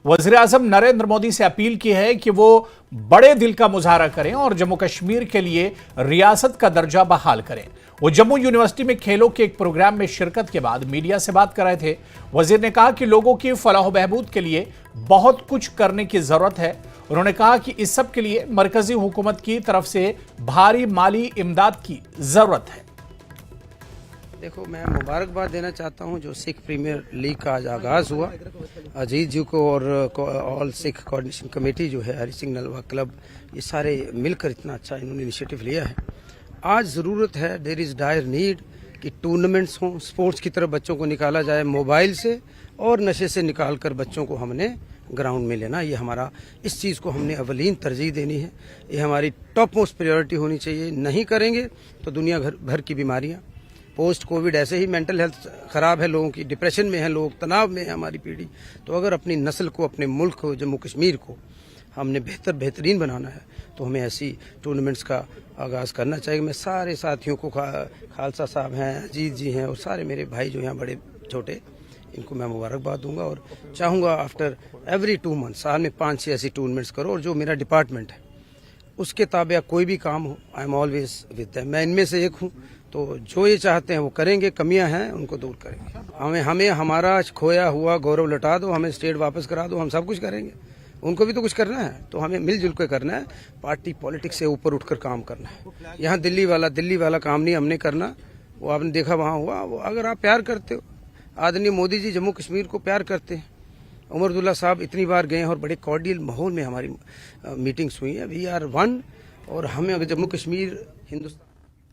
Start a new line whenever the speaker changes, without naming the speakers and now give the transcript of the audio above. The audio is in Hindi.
वज़ीर-ए-आज़म नरेंद्र मोदी से अपील की है कि वो बड़े दिल का मुजाहरा करें और जम्मू कश्मीर के लिए रियासत का दर्जा बहाल करें। वो जम्मू यूनिवर्सिटी में खेलों के एक प्रोग्राम में शिरकत के बाद मीडिया से बात कर रहे थे। वजीर ने कहा कि लोगों की फलाह बहबूद के लिए बहुत कुछ करने की जरूरत है। उन्होंने कहा कि इस सब के लिए मरकजी हुकूमत की तरफ से भारी माली इमदाद की जरूरत है।
देखो, मैं मुबारकबाद देना चाहता हूं जो सिख प्रीमियर लीग का आज आगाज हुआ, अजीत जी को और ऑल सिख कोऑर्डिनेशन कमेटी जो है, हरि सिंह नलवा क्लब, ये सारे मिलकर इतना अच्छा इन्होंने इनिशिएटिव लिया है। आज ज़रूरत है, देयर इज़ डायर नीड कि टूर्नामेंट्स हों, स्पोर्ट्स की तरफ बच्चों को निकाला जाए, मोबाइल से और नशे से निकाल कर बच्चों को हमने ग्राउंड में लेना। ये हमारा, इस चीज़ को हमने अवलीन तरजीह देनी है। ये हमारी टॉप मोस्ट प्रायोरिटी होनी चाहिए। नहीं करेंगे तो दुनिया भर की बीमारियाँ, पोस्ट कोविड, ऐसे ही मेंटल हेल्थ खराब है लोगों की, डिप्रेशन में है लोग, तनाव में है हमारी पीढ़ी। तो अगर अपनी नस्ल को, अपने मुल्क को, जम्मू कश्मीर को हमने बेहतरीन बनाना है तो हमें ऐसी टूर्नामेंट्स का आगाज़ करना चाहिए। मैं सारे साथियों को, खालसा साहब हैं, अजीत जी हैं और सारे मेरे भाई जो यहाँ बड़े छोटे, इनको मैं मुबारकबाद दूंगा और चाहूँगा आफ्टर एवरी 2 मंथ, साल में 5-6 ऐसी टूर्नामेंट्स करो। और जो मेरा डिपार्टमेंट है उसके ताबे कोई भी काम हो, I am always with them. मैं इनमें से एक हूँ, तो जो ये चाहते हैं वो करेंगे, कमियां हैं उनको दूर करेंगे। हमें हमारा खोया हुआ गौरव लौटा दो, हमें स्टेट वापस करा दो, हम सब कुछ करेंगे। उनको भी तो कुछ करना है, तो हमें मिलजुल कर करना है। पार्टी पॉलिटिक्स से ऊपर उठकर काम करना है। यहाँ दिल्ली वाला काम नहीं हमने करना। वो आपने देखा वहाँ हुआ। वो अगर आप प्यार करते हो, आदरणीय मोदी जी जम्मू कश्मीर को प्यार करते हैं, उमर अब्दुल्ला साहब इतनी बार गए हैं और बड़े कॉर्डियल माहौल में हमारी मीटिंग्स हुई हैं। We are one. और हमें अगर जम्मू कश्मीर हिंदुस्तान